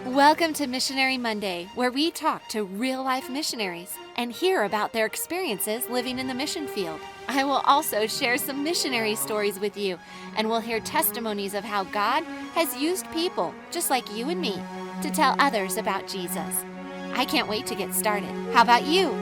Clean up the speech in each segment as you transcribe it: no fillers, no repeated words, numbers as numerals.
Welcome to Missionary Monday, where we talk to real-life missionaries and hear about their experiences living in the mission field. I will also share some missionary stories with you, and we'll hear testimonies of how God has used people, just like you and me, to tell others about Jesus. I can't wait to get started. How about you?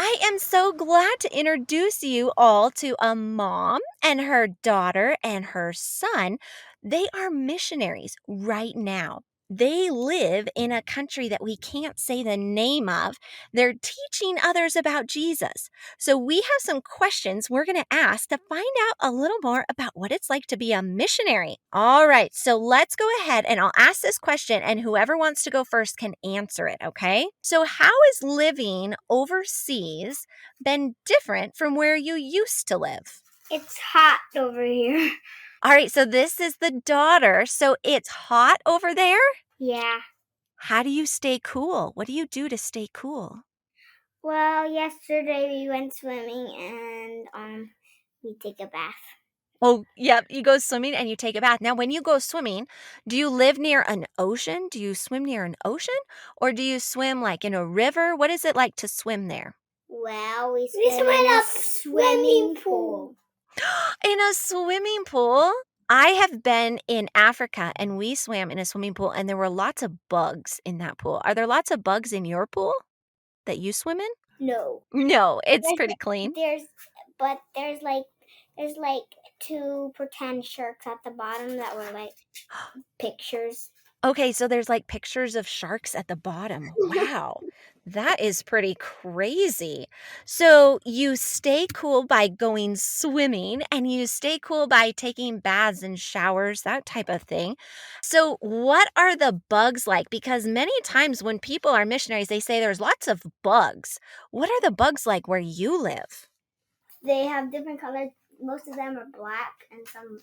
I am so glad to introduce you all to a mom and her daughter and her son. They are missionaries right now. They live in a country that we can't say the name of. They're teaching others about Jesus. So, we have some questions we're going to ask to find out a little more about what it's like to be a missionary. All right, so let's go ahead and I'll ask this question, and whoever wants to go first can answer it, okay? So, how is living overseas been different from where you used to live? It's hot over here. All right, so this is the daughter. So it's hot over there? Yeah. How do you stay cool? What do you do to stay cool? Well, yesterday we went swimming and we take a bath. Oh, yep, you go swimming and you take a bath. Now, when you go swimming, do you live near an ocean? Do you swim near an ocean? Or do you swim like in a river? What is it like to swim there? Well, we swim in a swimming pool. In a swimming pool? I have been in Africa and we swam in a swimming pool and there were lots of bugs in that pool. Are there lots of bugs in your pool that you swim in? No. No, it's pretty clean. There's like two pretend sharks at the bottom that were like pictures. Okay, so there's like pictures of sharks at the bottom. Wow, that is pretty crazy. So you stay cool by going swimming and you stay cool by taking baths and showers, that type of thing. So, what are the bugs like? Because many times when people are missionaries, they say there's lots of bugs. What are the bugs like where you live? They have different colors. Most of them are black and some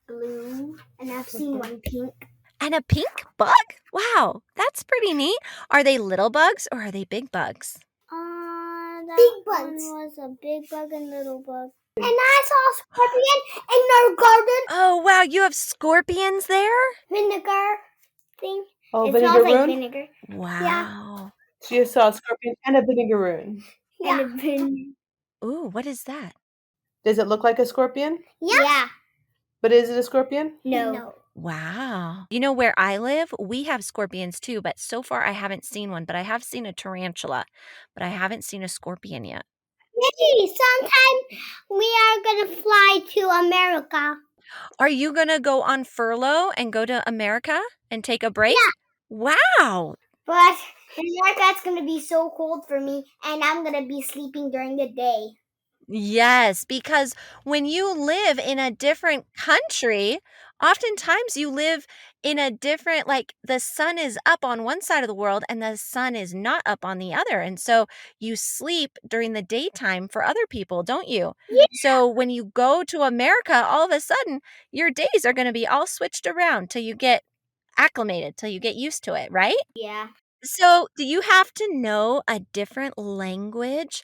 blue, and I've seen one pink. And a pink bug? Wow, that's pretty neat. Are they little bugs or are they big bugs? Big bugs. One was a big bug and little bug. And I saw a scorpion in our garden. Oh, wow, you have scorpions there? Vinegar thing. Oh, It vinegar smells like roon? vinegar. Wow. So you saw a scorpion and a vinegaroon. Yeah. And a vinegar. Ooh, what is that? Does it look like a scorpion? Yeah. But is it a scorpion? No. Wow. You know where I live? We have scorpions too, but so far I haven't seen one. But I have seen a tarantula, but I haven't seen a scorpion yet. Maybe sometime we are going to fly to America. Are you going to go on furlough and go to America and take a break? Yeah. Wow. But in America, it's going to be so cold for me, and I'm going to be sleeping during the day. Yes, because when you live in a different country, oftentimes you live in a different, like the sun is up on one side of the world and the sun is not up on the other. And so you sleep during the daytime for other people, don't you? Yeah. So when you go to America, all of a sudden your days are going to be all switched around till you get acclimated, till you get used to it, right? Yeah. So, do you have to know a different language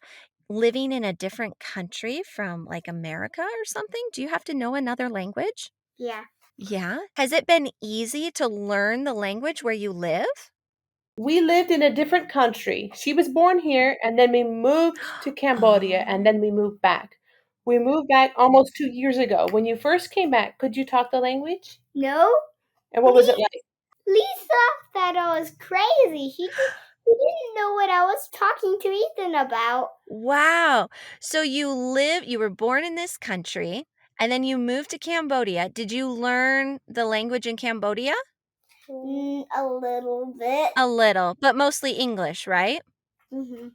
living in a different country from like America or something? Do you have to know another language? Yeah. Yeah. Has it been easy to learn the language where you live? We lived in a different country. She was born here, and then we moved to Cambodia, and then we moved back. We moved back almost 2 years ago. When you first came back, could you talk the language? No. And what was it like? Lisa thought I was crazy. He didn't know what I was talking to Ethan about. Wow. So you were born in this country and then you moved to Cambodia. Did you learn the language in Cambodia? A little bit. A little, but mostly English, right? Mm-hmm.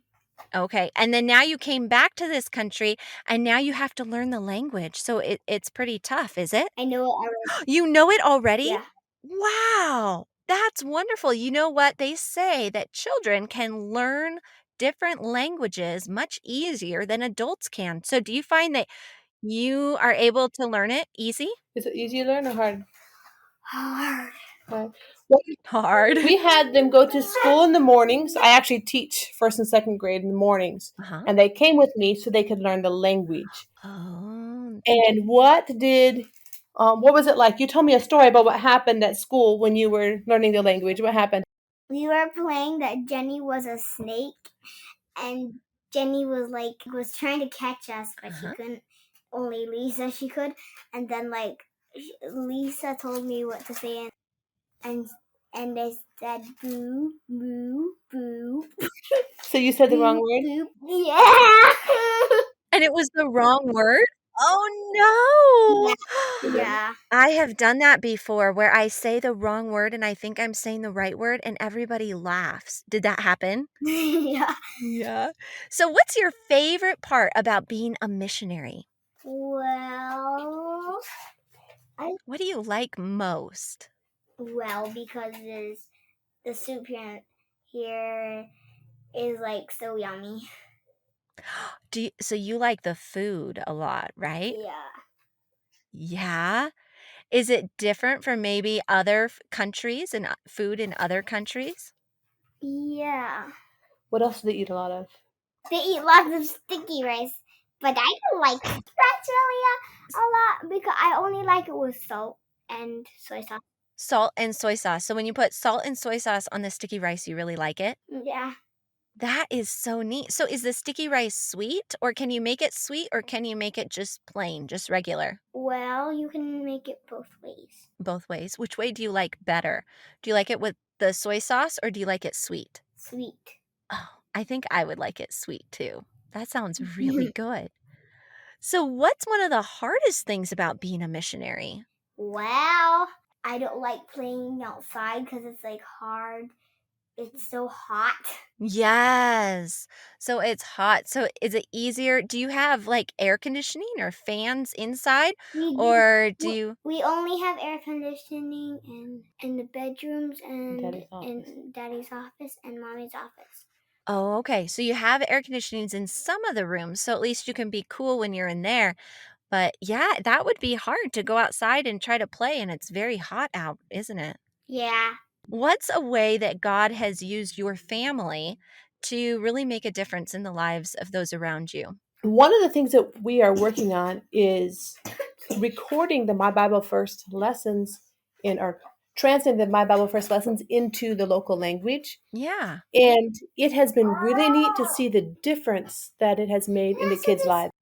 Okay. And then now you came back to this country and now you have to learn the language. So it's pretty tough, is it? I know it already. You know it already? Yeah. Wow. That's wonderful. You know what? They say that children can learn different languages much easier than adults can. So do you find that you are able to learn it easy? Is it easy to learn or hard? Hard. Hard. Well, Hard. we had them go to school in the mornings. I actually teach first and second grade in the mornings, Uh-huh. and they came with me so they could learn the language. Oh. And what was it like? You told me a story about what happened at school when you were learning the language. What happened? We were playing that Jenny was a snake, and Jenny was trying to catch us, but she Uh-huh. couldn't. Only Lisa she could, and then Lisa told me what to say, and they said boo boo boo. So you said the wrong word? Boo. Yeah. And it was the wrong word? Oh, no. Yeah. I have done that before where I say the wrong word and I think I'm saying the right word and everybody laughs. Did that happen? Yeah. Yeah. So what's your favorite part about being a missionary? Well, What do you like most? because the soup here is so yummy. So you like the food a lot, right? Yeah. Yeah. Is it different from maybe other countries and food in other countries? Yeah. What else do they eat a lot of? They eat lots of sticky rice, but I don't like rice really a lot because I only like it with salt and soy sauce. Salt and soy sauce. So when you put salt and soy sauce on the sticky rice, you really like it? Yeah. That is so neat. So is the sticky rice sweet or can you make it sweet or can you make it just plain, just regular? Well, you can make it both ways. Both ways. Which way do you like better? Do you like it with the soy sauce or do you like it sweet? Sweet. Oh, I think I would like it sweet too. That sounds really good. So what's one of the hardest things about being a missionary? Well, I don't like playing outside because it's hard. It's so hot. Yes. So it's hot. So is it easier? Do you have like air conditioning or fans inside? We do. Or do you? We only have air conditioning in the bedrooms Daddy's and office. in Daddy's office and Mommy's office. Oh, okay. So you have air conditionings in some of the rooms. So at least you can be cool when you're in there. But yeah, that would be hard to go outside and try to play. And it's very hot out, isn't it? Yeah. What's a way that God has used your family to really make a difference in the lives of those around you? One of the things that we are working on is recording the My Bible First lessons in or translating the My Bible First lessons into the local language. Yeah. And it has been really neat to see the difference that it has made in the kids' lives.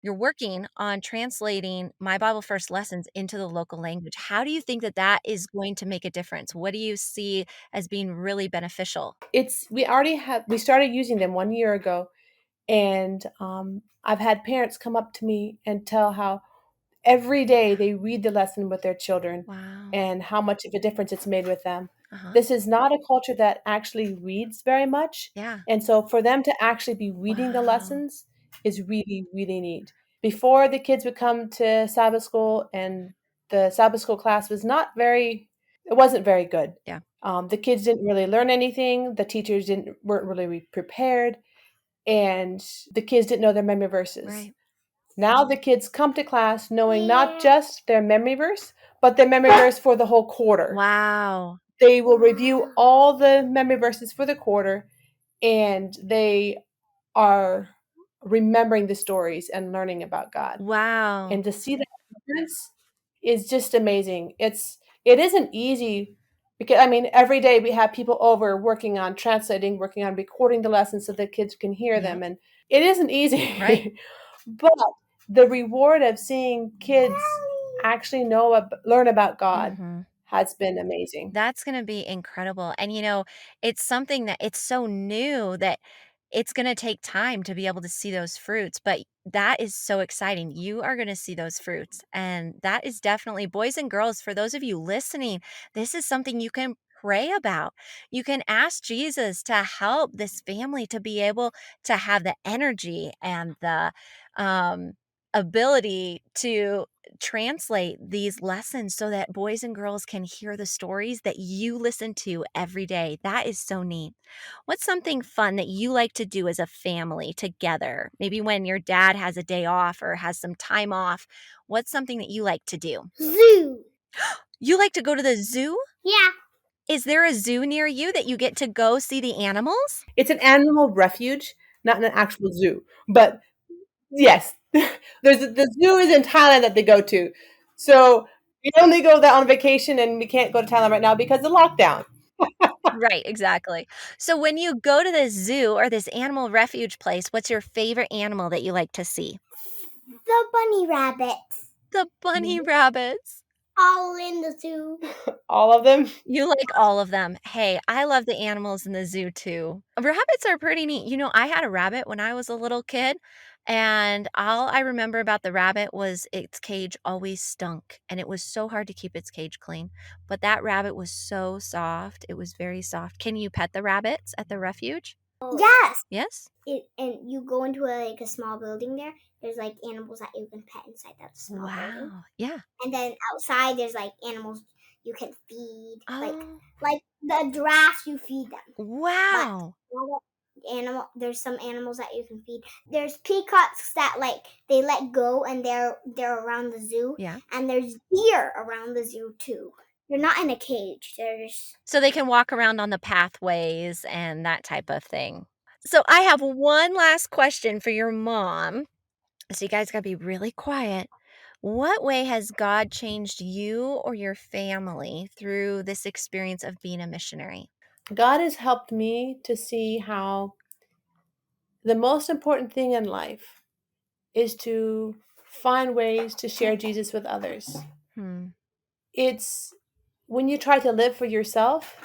You're working on translating My Bible First lessons into the local language. How do you think that that is going to make a difference? What do you see as being really beneficial? We started using them 1 year ago, and I've had parents come up to me and tell how every day they read the lesson with their children Wow. and how much of a difference it's made with them. Uh-huh. This is not a culture that actually reads very much. Yeah. And so for them to actually be reading the Wow. lessons is really, really neat. Before the kids would come to Sabbath school and the Sabbath school class it wasn't very good. Yeah. The kids didn't really learn anything. The teachers weren't really prepared, and the kids didn't know their memory verses. Right. Now the kids come to class knowing not just their memory verse, but their memory verse for the whole quarter. Wow. They will review all the memory verses for the quarter, and they are remembering the stories and learning about God. Wow. And to see that difference is just amazing. It isn't easy because every day we have people over working on translating, working on recording the lessons so the kids can hear Yep. them, and it isn't easy. Right. But the reward of seeing kids actually learn about God Mhm. has been amazing. That's gonna be incredible, and, it's something that it's so new that it's gonna take time to be able to see those fruits, but that is so exciting. You are gonna see those fruits, and that is definitely boys and girls, for those of you listening, this is something you can pray about. You can ask Jesus to help this family to be able to have the energy and the, um, ability to translate these lessons so that boys and girls can hear the stories that you listen to every day. That is so neat. What's something fun that you like to do as a family together? Maybe when your dad has a day off or has some time off. What's something that you like to do? Zoo. You like to go to the zoo? Yeah. Is there a zoo near you that you get to go see the animals? It's an animal refuge, not an actual zoo. But yes, the zoo is in Thailand that they go to. So we only go there on vacation, and we can't go to Thailand right now because of the lockdown. Right, exactly. So when you go to the zoo or this animal refuge place, what's your favorite animal that you like to see? The bunny rabbits. The bunny rabbits. All in the zoo. All of them. You like all of them. Hey, I love the animals in the zoo too. Rabbits are pretty neat. You know, I had a rabbit when I was a little kid, and all I remember about the rabbit was its cage always stunk, and it was so hard to keep its cage clean. But that rabbit was so soft. It was very soft. Can you pet the rabbits at the refuge? Yes. Yes? And you go into a small building there. There's like animals that you can pet inside that small building. Wow. Yeah. And then outside there's like animals you can feed. Oh, Like the giraffes you feed them. wow. There's some animals that you can feed. There's peacocks that like they let go and they're around the zoo. Yeah. And there's deer around the zoo too. They're not in a cage. They're just So they can walk around on the pathways and that type of thing. So I have one last question for your mom. So you guys got to be really quiet. What way has God changed you or your family through this experience of being a missionary? God has helped me to see how the most important thing in life is to find ways to share Jesus with others. Hmm. It's when you try to live for yourself,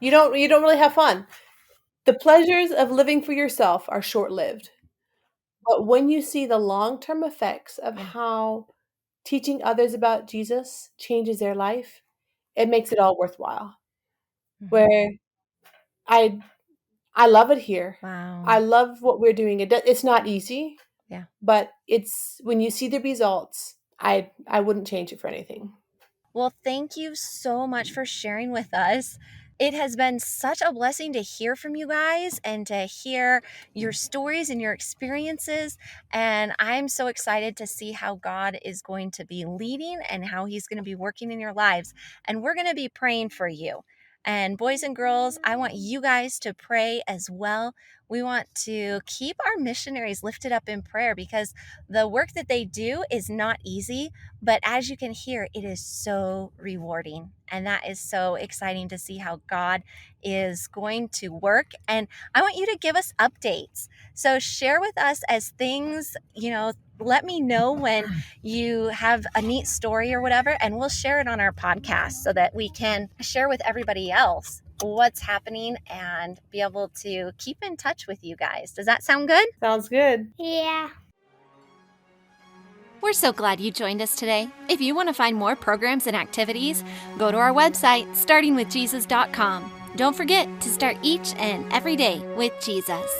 you don't really have fun. The pleasures of living for yourself are short-lived. But when you see the long-term effects of Yeah. how teaching others about Jesus changes their life, it makes it all worthwhile. Mhm. Where I I love it here. Wow. I love what we're doing. It's not easy, Yeah. but it's when you see the results, I wouldn't change it for anything. Well, thank you so much for sharing with us. It has been such a blessing to hear from you guys and to hear your stories and your experiences. And I'm so excited to see how God is going to be leading and how He's going to be working in your lives. And we're going to be praying for you. And boys and girls, I want you guys to pray as well. We want to keep our missionaries lifted up in prayer because the work that they do is not easy. But as you can hear, it is so rewarding. And that is so exciting to see how God is going to work. And I want you to give us updates. So share with us as things, let me know when you have a neat story or whatever, and we'll share it on our podcast so that we can share with everybody else what's happening and be able to keep in touch with you guys. Does that sound good? Sounds good. yeah. We're so glad you joined us today. If you want to find more programs and activities, go to our website, startingwithjesus.com. Don't forget to start each and every day with Jesus.